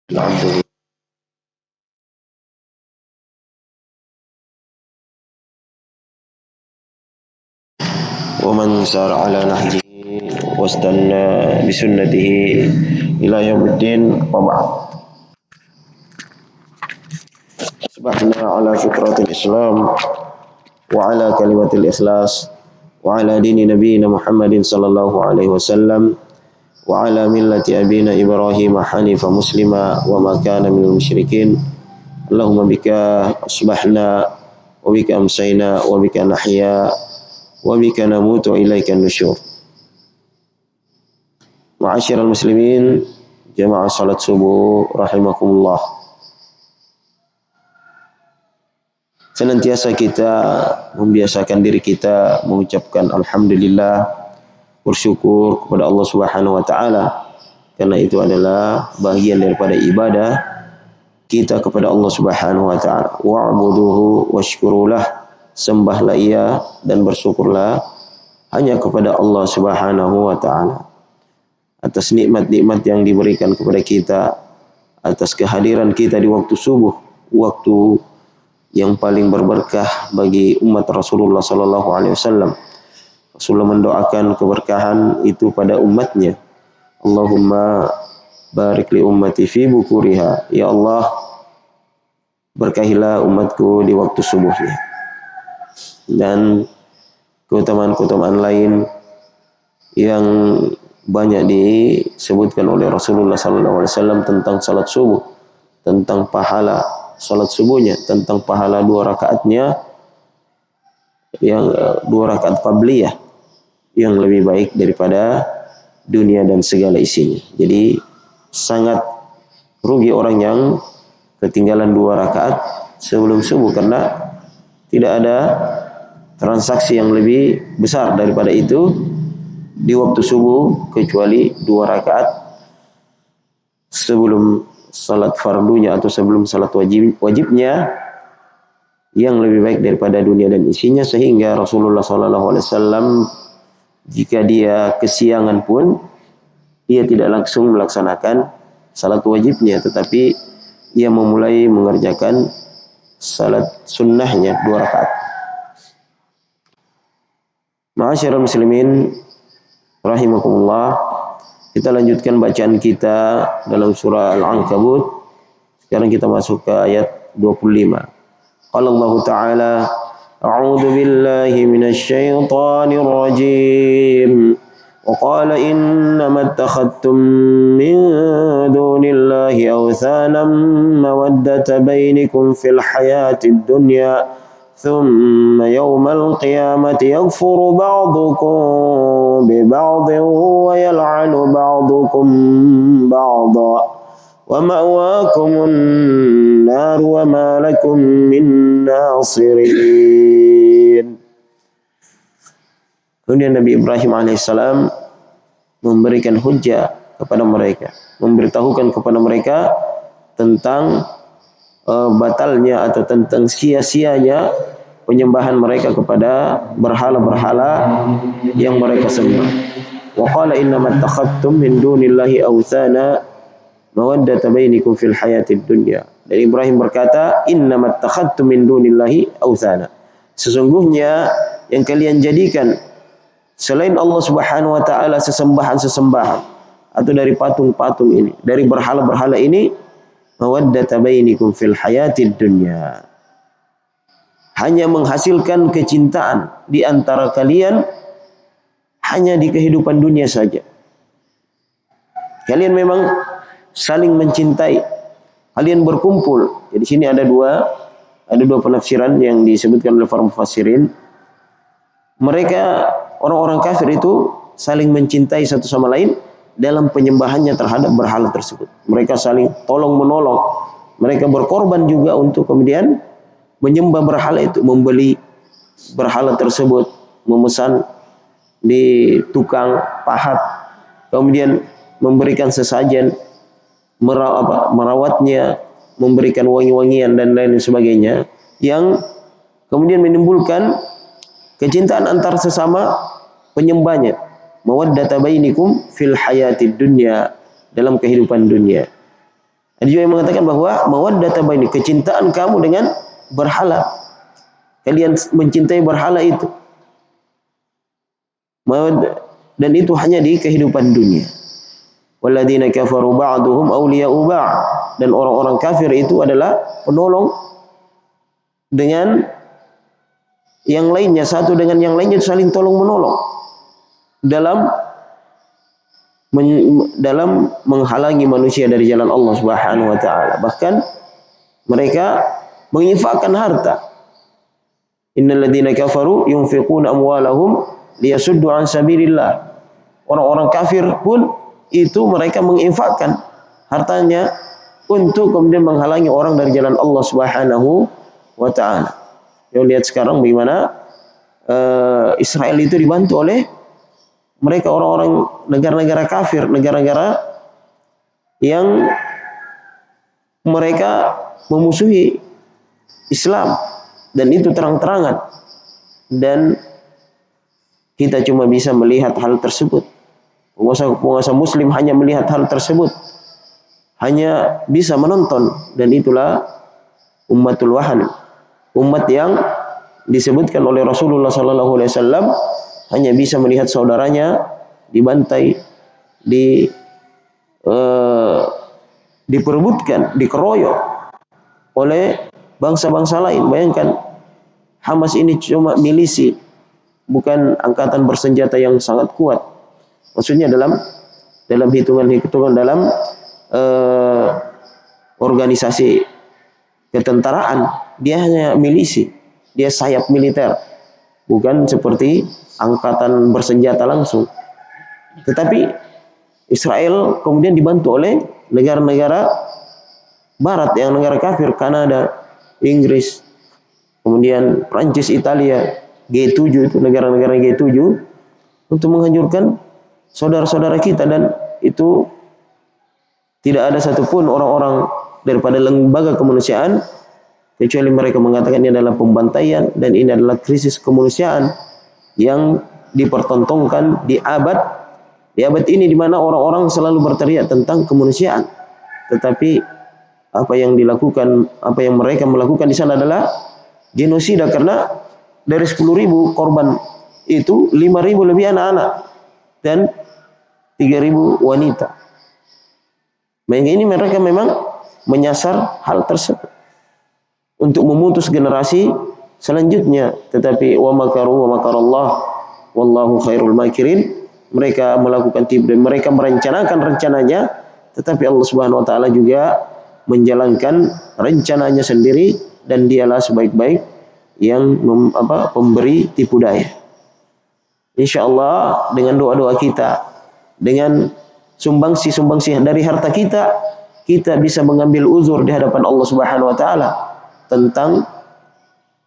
عبده ومن سار على نهجه واستنى بسنته إلى يوم الدين وبعد. أصبحنا على فطرة الإسلام وعلى كلمة الإخلاص وعلى دين نبينا محمد صلى الله عليه وسلم وعلى ملة أبينا إبراهيم حنيفا مسلما وما كان من المشركين. اللهم بك أصبحنا وبك أمسينا وبك نحيا وبك نموت وإليك النشور. Ma'asyiral muslimin, jamaah salat subuh rahimakumullah. Senantiasa kita membiasakan diri kita mengucapkan alhamdulillah, bersyukur kepada Allah Subhanahu wa taala, karena itu adalah bagian daripada ibadah kita kepada Allah Subhanahu wa taala. Wa'buduhu washkurulah, sembahlah Ia dan bersyukurlah hanya kepada Allah Subhanahu wa taala atas nikmat-nikmat yang diberikan kepada kita, atas kehadiran kita di waktu subuh, waktu yang paling berberkah bagi umat Rasulullah sallallahu alaihi wasallam. Rasulullah mendoakan keberkahan itu pada umatnya. Allahumma barik li ummati fi bukuriha. Ya Allah, berkahilah umatku di waktu subuhnya. Dan keutamaan-keutamaan lain yang banyak disebutkan oleh Rasulullah SAW tentang salat subuh, tentang pahala salat subuhnya, tentang pahala 2 rakaatnya, yang 2 rakaat qabliyah yang lebih baik daripada dunia dan segala isinya. Jadi sangat rugi orang yang ketinggalan 2 rakaat sebelum subuh, karena tidak ada transaksi yang lebih besar daripada itu di waktu subuh kecuali 2 rakaat sebelum salat fardunya atau sebelum salat wajibnya yang lebih baik daripada dunia dan isinya. Sehingga Rasulullah SAW jika dia kesiangan pun ia tidak langsung melaksanakan salat wajibnya, tetapi ia memulai mengerjakan salat sunnahnya 2 rakaat. Ma'asyiral muslimin rahimakumullah, kita lanjutkan bacaan kita dalam surah Al-Ankabut. Sekarang kita masuk ke ayat 25. Qala Allah Ta'ala, A'udzu billahi minasy syaithanir rajim. Wa qala innama attakhadtum min dunillahi awthanan mawaddata bainakum fil hayatid dunya ثم يوم القيامة يكفر بعضكم ببعض ويلعن بعضكم بعضا ومأواكم النار وما لكم من ناصرين. Kemudian Nabi Ibrahim alaihissalam memberikan hujjah kepada mereka, memberitahukan kepada mereka tentang batalnya atau tentang sia-sianya penyembahan mereka kepada berhala-berhala yang mereka sembah. Wa qala innama attakhadtum min dunillahi awthana mawaddata bainakum fil hayatid dunya. Dan Ibrahim berkata, innama attakhadtum min dunillahi awthana. Sesungguhnya yang kalian jadikan selain Allah Subhanahu wa taala sesembahan-sesembahan atau dari patung-patung ini, dari berhala-berhala ini, mawaddata bainakum fil hayatid dunya, hanya menghasilkan kecintaan di antara kalian hanya di kehidupan dunia saja. Kalian memang saling mencintai, kalian berkumpul. Jadi sini ada dua penafsiran yang disebutkan oleh para mufassirin. Mereka orang-orang kafir itu saling mencintai satu sama lain dalam penyembahannya terhadap berhala tersebut. Mereka saling tolong menolong. Mereka berkorban juga untuk kemudian menyembah berhala itu, membeli berhala tersebut, memesan di tukang pahat, kemudian memberikan sesajen, merawatnya, memberikan wangi-wangian dan lain sebagainya, yang kemudian menimbulkan kecintaan antar sesama penyembahnya. Mawaddata bainakum fil hayatid dunya, dalam kehidupan dunia. Ada juga yang mengatakan bahwa mawaddata baini, kecintaan kamu dengan berhala. Kalian mencintai berhala itu. Dan itu hanya di kehidupan dunia. Walladzina kafaru ba'duhum awliya'u ba'd. Dan orang-orang kafir itu adalah penolong dengan yang lainnya, satu dengan yang lainnya saling tolong menolong dalam menghalangi manusia dari jalan Allah Subhanahu wa taala. Bahkan mereka menginfakkan harta. Innal ladzina kafaru yunfiquna amwalahum liyasuddu an sabilillah. Orang-orang kafir pun itu mereka menginfakkan hartanya untuk kemudian menghalangi orang dari jalan Allah Subhanahu wa taala. Kita lihat sekarang bagaimana Israel itu dibantu oleh mereka orang-orang negara-negara kafir, negara-negara yang mereka memusuhi Islam, dan itu terang-terangan, dan kita cuma bisa melihat hal tersebut. Penguasa muslim hanya melihat hal tersebut, hanya bisa menonton, dan itulah ummatul wahan, umat yang disebutkan oleh Rasulullah sallallahu alaihi wasallam hanya bisa melihat saudaranya dibantai, diperebutkan, dikeroyok oleh bangsa-bangsa lain. Bayangkan, Hamas ini cuma milisi, bukan angkatan bersenjata yang sangat kuat. Maksudnya dalam hitungan dalam organisasi ketentaraan, dia hanya milisi, dia sayap militer, bukan seperti angkatan bersenjata langsung. Tetapi Israel kemudian dibantu oleh negara-negara barat yang negara kafir, Kanada, Inggris, kemudian Prancis, Italia, G7 itu negara-negara G7 untuk menghancurkan saudara-saudara kita, dan itu tidak ada satupun orang-orang daripada lembaga kemanusiaan kecuali mereka mengatakan ini adalah pembantaian dan ini adalah krisis kemanusiaan yang dipertontonkan di abad ini, di mana orang-orang selalu berteriak tentang kemanusiaan, tetapi apa yang mereka melakukan di sana adalah genosida, karena dari 10.000 korban itu 5.000 lebih anak-anak dan 3.000 wanita. Ini mereka memang menyasar hal tersebut untuk memutus generasi selanjutnya. Tetapi wa makaru wa makarallah wallahu khairul makirin. Mereka melakukan tipu dan mereka merencanakan rencananya, tetapi Allah Subhanahu wa taala juga menjalankan rencananya sendiri, dan dialah sebaik-baik yang pemberi tipu daya. Insyaallah dengan doa-doa kita, dengan sumbangsi dari harta kita, kita bisa mengambil uzur di hadapan Allah Subhanahu wa taala tentang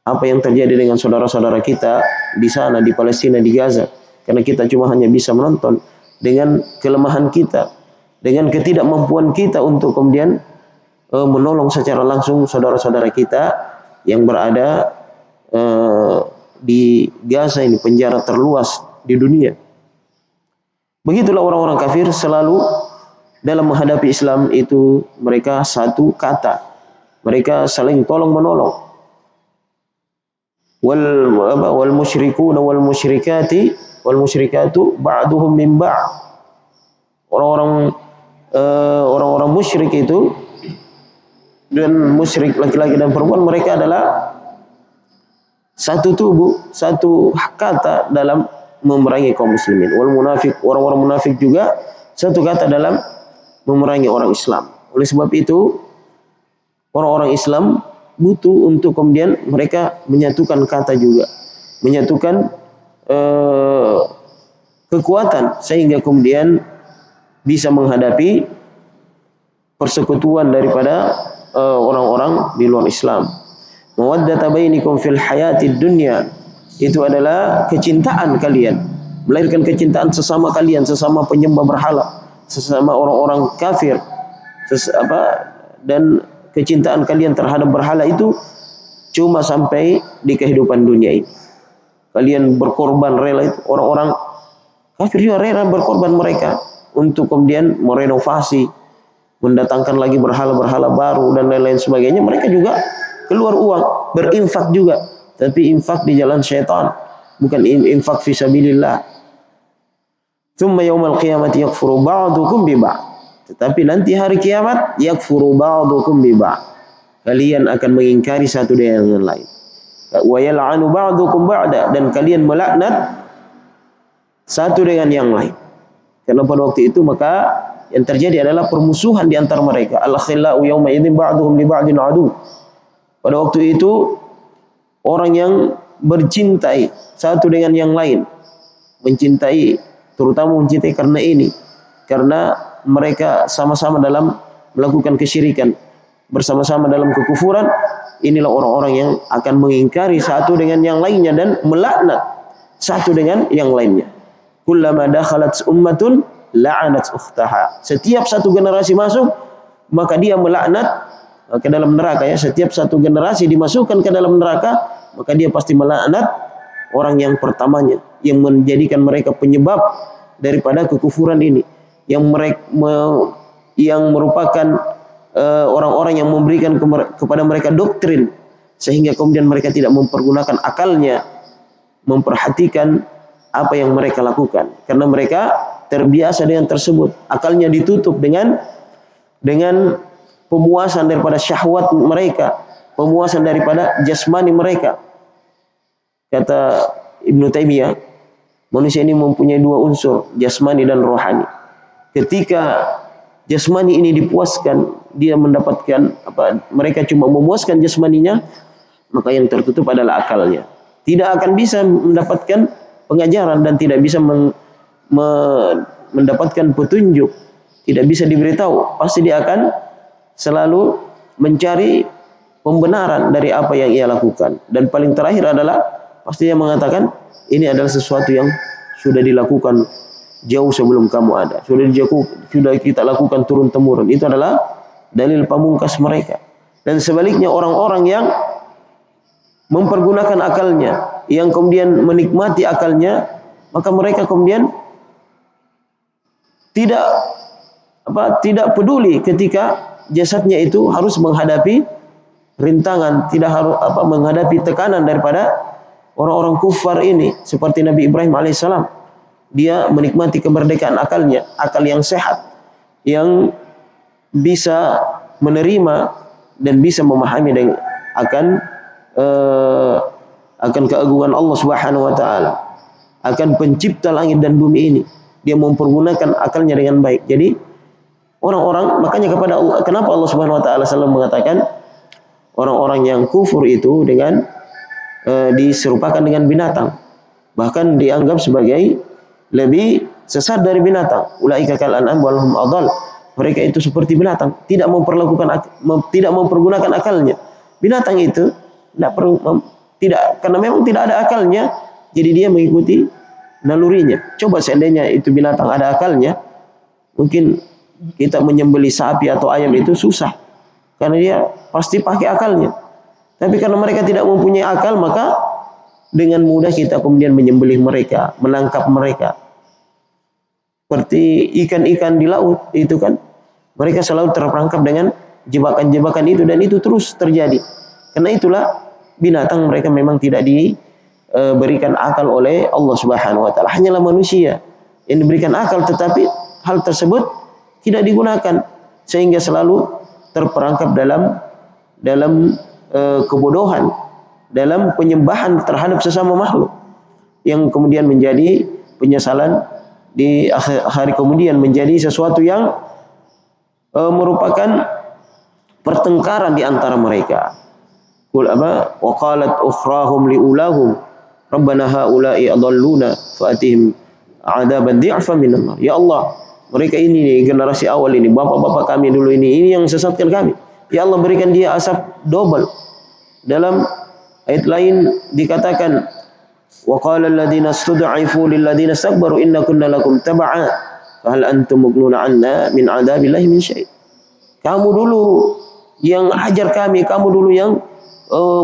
apa yang terjadi dengan saudara-saudara kita di sana, di Palestina, di Gaza. Karena kita cuma hanya bisa menonton dengan kelemahan kita, dengan ketidakmampuan kita untuk kemudian menolong secara langsung saudara-saudara kita yang berada di Gaza ini, penjara terluas di dunia. Begitulah orang-orang kafir selalu dalam menghadapi Islam itu, mereka satu kata, mereka saling tolong menolong. Wal musyrikuna wal musyrikati wal musyrikatu ba'duhum min ba'd. Orang-orang musyrik itu, dan musyrik laki-laki dan perempuan, mereka adalah satu tubuh, satu kata dalam memerangi kaum muslimin. Wal munafik, orang-orang munafik juga satu kata dalam memerangi orang Islam. Oleh sebab itu, orang-orang Islam butuh untuk kemudian mereka menyatukan kata juga, menyatukan kekuatan, sehingga kemudian bisa menghadapi persekutuan daripada orang-orang di luar Islam. Mawaddata bainikum fil hayatid dunya, itu adalah kecintaan kalian, melahirkan kecintaan sesama kalian, sesama penyembah berhala, sesama orang-orang kafir, dan kecintaan kalian terhadap berhala itu cuma sampai di kehidupan dunia ini. Kalian berkorban rela, itu orang-orang kafir juga rela berkorban mereka untuk kemudian merenovasi mendatangkan lagi berhala-berhala baru dan lain-lain sebagainya, mereka juga keluar uang, berinfak juga, tapi infak di jalan syaitan, bukan infak fisabilillah. Tsumma yaumal qiyamati yakfuru ba'dukum bi ba'd. Tetapi nanti hari kiamat yakfuru ba'dukum bi ba'd. Kalian akan mengingkari satu dengan yang lain. Wa yal'anu ba'dukum ba'da, dan kalian melaknat satu dengan yang lain. Karena pada waktu itu maka yang terjadi adalah permusuhan di antara mereka. Al-khillau yawma idzin ba'duhum li ba'din adu. Pada waktu itu orang yang bercintai satu dengan yang lain, mencintai, terutama mencintai karena ini, karena mereka sama-sama dalam melakukan kesyirikan, bersama-sama dalam kekufuran. Inilah orang-orang yang akan mengingkari satu dengan yang lainnya dan melaknat satu dengan yang lainnya. Kullama dakhalat ummatun la'anat ukhtaha. Setiap satu generasi masuk, maka dia melaknat ke dalam neraka, ya. Setiap satu generasi dimasukkan ke dalam neraka, maka dia pasti melaknat orang yang pertamanya, yang menjadikan mereka penyebab daripada kekufuran ini, yang merupakan orang-orang yang memberikan kepada mereka doktrin, sehingga kemudian mereka tidak mempergunakan akalnya, memperhatikan apa yang mereka lakukan, karena mereka terbiasa dengan tersebut. Akalnya ditutup dengan pemuasan daripada syahwat mereka, pemuasan daripada jasmani mereka. Kata Ibnu Taimiyah, manusia ini mempunyai dua unsur, jasmani dan rohani. Ketika jasmani ini dipuaskan, dia mendapatkan mereka cuma memuaskan jasmaninya, maka yang tertutup adalah akalnya. Tidak akan bisa mendapatkan pengajaran dan tidak bisa mendapatkan petunjuk, tidak bisa diberitahu. Pasti dia akan selalu mencari pembenaran dari apa yang ia lakukan. Dan paling terakhir adalah pasti dia mengatakan ini adalah sesuatu yang sudah dilakukan jauh sebelum kamu ada, sudah kita lakukan turun temurun. Itu adalah dalil pamungkas mereka. Dan sebaliknya orang-orang yang mempergunakan akalnya, yang kemudian menikmati akalnya, maka mereka kemudian tidak peduli ketika jasadnya itu harus menghadapi rintangan, tidak harus menghadapi tekanan daripada orang-orang kufar ini. Seperti Nabi Ibrahim alaihissalam, dia menikmati kemerdekaan akalnya, akal yang sehat, yang bisa menerima dan bisa memahami akan keagungan Allah Subhanahu wa taala, akan pencipta langit dan bumi ini. Dia mempergunakan akalnya dengan baik. Jadi orang-orang, makanya kepada Allah, kenapa Allah Subhanahu wa taala selalu mengatakan orang-orang yang kufur itu dengan diserupakan dengan binatang, bahkan dianggap sebagai lebih sesat dari binatang. Ulaika kal an'am wa lahum adall. Mereka itu seperti binatang, tidak mempergunakan akalnya. Binatang itu karena memang tidak ada akalnya, jadi dia mengikuti nalurinya. Coba seandainya itu binatang ada akalnya, mungkin kita menyembelih sapi atau ayam itu susah, karena dia pasti pakai akalnya. Tapi karena mereka tidak mempunyai akal, maka dengan mudah kita kemudian menyembelih mereka, menangkap mereka. Seperti ikan-ikan di laut itu kan, mereka selalu terperangkap dengan jebakan-jebakan itu, dan itu terus terjadi. Karena itulah binatang mereka memang tidak diberikan akal oleh Allah Subhanahu wa taala. Hanyalah manusia yang diberikan akal, tetapi hal tersebut tidak digunakan, sehingga selalu terperangkap dalam kebodohan, dalam penyembahan terhadap sesama makhluk, yang kemudian menjadi penyesalan di akhir hari kemudian, menjadi sesuatu yang merupakan pertengkaran di antara mereka. Wa qalat ukhrahum liulahum rabbana haula'i adalluna fa'atihim 'adaban di'fan minan nar. Ya Allah, mereka ini nih, generasi awal ini, bapak-bapak kami dulu ini yang sesatkan kami. Ya Allah, berikan dia asap double. Dalam ayat lain dikatakan, wa qala alladziina istud'ifu lil ladziina istakbaru inna kunna lakum tab'a fa hal antum mughnuna 'anna min 'adzabillahi min syai'. Kamu dulu yang ajar kami, kamu dulu yang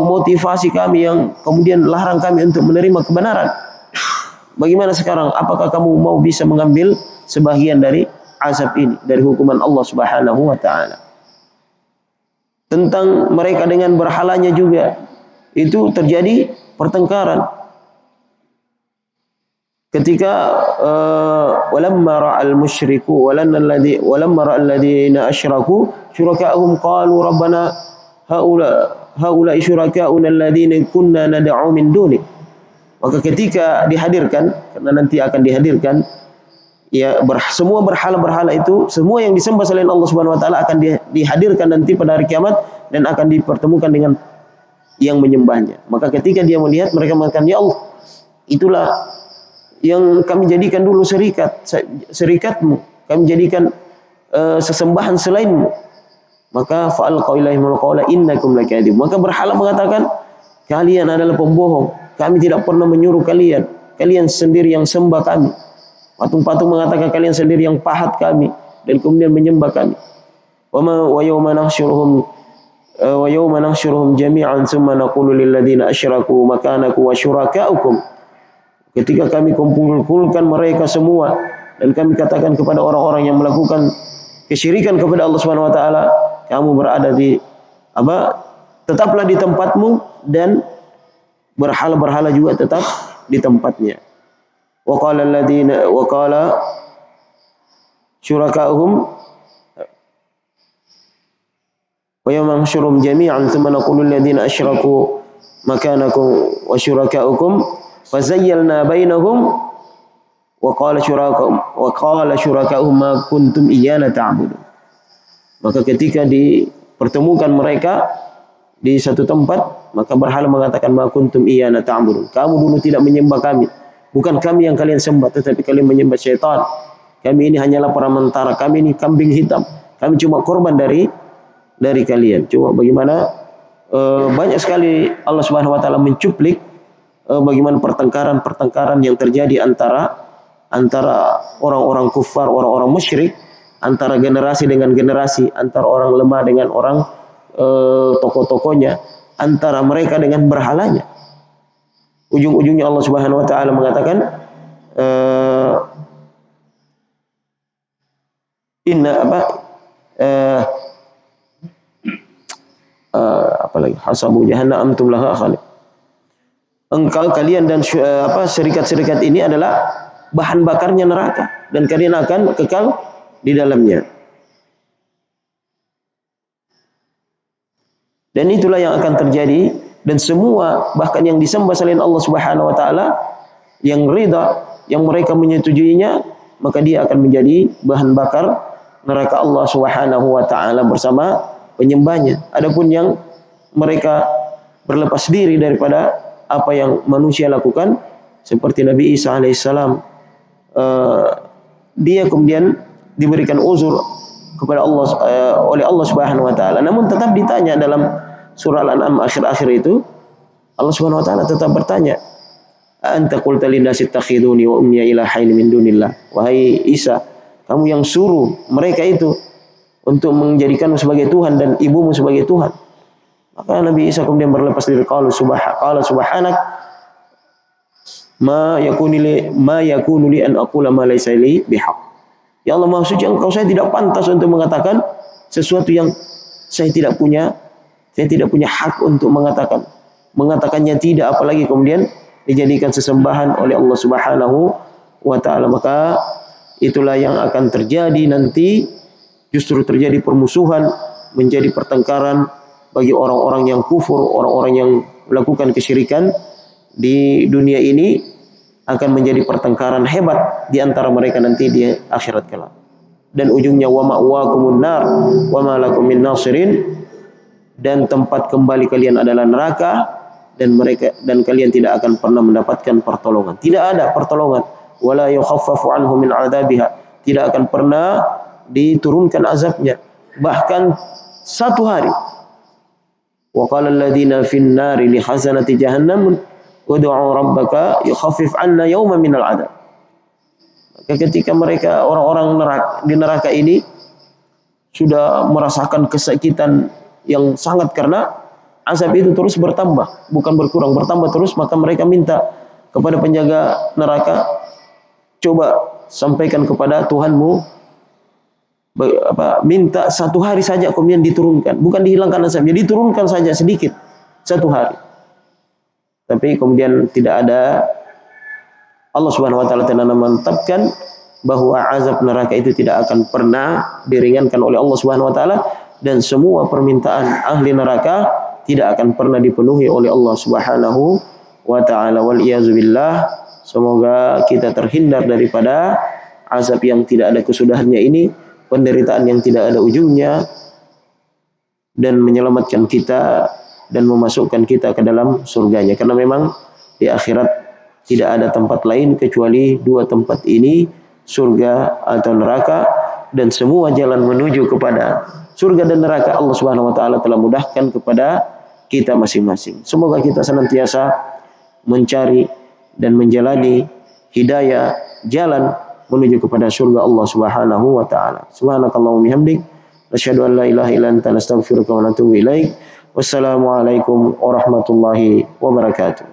motivasi kami, yang kemudian larang kami untuk menerima kebenaran. Bagaimana sekarang? Apakah kamu mau bisa mengambil sebagian dari azab ini, dari hukuman Allah Subhanahu wa taala. Tentang mereka dengan berhalanya juga itu terjadi pertengkaran. Ketika walamma ra'al musyriku walamma ra'al ladzina asyraku syuraka'ahum qalu rabbana haula syuraka'una alladzina kunna nad'u min dunik. Maka ketika dihadirkan, karena nanti akan dihadirkan ya semua berhala-berhala itu, semua yang disembah selain Allah Subhanahu wa taala akan dihadirkan nanti pada hari kiamat dan akan dipertemukan dengan yang menyembahnya. Maka ketika dia melihat, mereka mengatakan, ya Allah, itulah yang kami jadikan dulu serikatmu, kami jadikan sesembahan selainmu. Maka fa'alqaw ilaihimul qawla innakum lakadzib. Maka berhala mengatakan, kalian adalah pembohong, kami tidak pernah menyuruh kalian, kalian sendiri yang sembah kami. Patung-patung mengatakan kalian sendiri yang pahat kami dan kemudian menyembah kami. Wa yawma nahsyuruhum jami'an tsumma naqulu lil ladzina asyraku makanakum wa syurakaukum. Ketika kami kumpulkan mereka semua dan kami katakan kepada orang-orang yang melakukan kesyirikan kepada Allah Subhanahu wa taala, kamu berada di tetaplah di tempatmu, dan berhala-berhala juga tetap di tempatnya. Wa qala syuraka'uhum wa yawma nahsyuruhum jami'an thumma naqulu lil ladzina asyraku makanakum wa syuraka'ukum fazayyalna bainahum wa qala syuraka'uhum ma kuntum iyyana ta'budun. Maka ketika dipertemukan mereka di satu tempat, maka berhala mengatakan ma kuntum iyyana ta'budun. Kamu dulu tidak menyembah kami. Bukan kami yang kalian sembah, tetapi kalian menyembah syaitan. Kami ini hanyalah perantara, kami ini kambing hitam. Kami cuma korban dari kalian. Coba bagaimana banyak sekali Allah Subhanahu wa taala mencuplik bagaimana pertengkaran yang terjadi antara orang-orang kufar, orang-orang musyrik, antara generasi dengan generasi, antara orang lemah dengan orang tokoh-tokohnya, antara mereka dengan berhalanya. Ujung-ujungnya Allah Subhanahu wa taala mengatakan apalagi hasabu jahannam antum laha khalid. Engkau, kalian dan syarikat-syarikat ini adalah bahan bakarnya neraka dan kalian akan kekal di dalamnya. Dan itulah yang akan terjadi, dan semua bahkan yang disembah selain Allah Subhanahu wa taala yang ridha, yang mereka menyetujuinya, maka dia akan menjadi bahan bakar neraka Allah Subhanahu wa taala bersama penyembahnya. Adapun yang mereka berlepas diri daripada apa yang manusia lakukan, seperti Nabi Isa alaihissalam, dia kemudian diberikan uzur kepada Allah oleh Allah Subhanahu wa taala. Namun tetap ditanya dalam surah Al-An'am akhir-akhir itu, Allah Subhanahu wa taala tetap bertanya, anta qulta linnasi ittakhiduni wa ummiya ilahaini min dunillah. Wahai Isa, kamu yang suruh mereka itu untuk menjadikanmu sebagai Tuhan dan ibumu sebagai Tuhan. Maka Nabi Isa kemudian berlepas diri, qala subhanak ma yakunu li an aqula ma laysa li bihaq. Ya Allah, maha suci Engkau, saya tidak pantas untuk mengatakan sesuatu yang saya tidak punya hak untuk mengatakannya tidak, apalagi kemudian dijadikan sesembahan oleh Allah Subhanahu wa taala. Maka itulah yang akan terjadi nanti, justru terjadi permusuhan, menjadi pertengkaran bagi orang-orang yang kufur, orang-orang yang melakukan kesyirikan di dunia ini, akan menjadi pertengkaran hebat di antara mereka nanti di akhirat kelak. Dan ujungnya wa ma'wakumun nar wa ma lakum min nasirin, dan tempat kembali kalian adalah neraka, dan kalian tidak akan pernah mendapatkan pertolongan. Tidak ada pertolongan. Wala yukhaffafu anhum min 'adzabiha. Tidak akan pernah diturunkan azabnya, bahkan satu hari. Wa qala alladziina fin nari li khazanati jahannam ud'u rabbaka yukhaffif 'anna yawman minal 'adzab. Maka ketika mereka orang-orang di neraka ini sudah merasakan kesakitan yang sangat karena azab itu terus bertambah, bukan berkurang, bertambah terus, maka mereka minta kepada penjaga neraka, coba sampaikan kepada Tuhanmu minta 1 hari saja kemudian diturunkan, bukan dihilangkan azabnya, diturunkan saja sedikit 1 hari. Tapi kemudian tidak ada, Allah Subhanahu wa taala telah menetapkan bahwa azab neraka itu tidak akan pernah diringankan oleh Allah Subhanahu wa taala, dan semua permintaan ahli neraka tidak akan pernah dipenuhi oleh Allah Subhanahu wa taala. Wal iazubillah. Semoga kita terhindar daripada azab yang tidak ada kesudahannya ini, penderitaan yang tidak ada ujungnya, dan menyelamatkan kita dan memasukkan kita ke dalam surganya. Karena memang di akhirat tidak ada tempat lain kecuali 2 tempat ini, surga atau neraka, dan semua jalan menuju kepada surga dan neraka Allah Subhanahu wa taala telah mudahkan kepada kita masing-masing. Semoga kita senantiasa mencari dan menjalani hidayah jalan menuju kepada surga Allah Subhanahu wa taala. Subhanakallahumma bihamdik, asyhadu an la ilaha illa anta, nastaghfiruka wa natubu ilaik. Wassalamualaikum warahmatullahi wabarakatuh.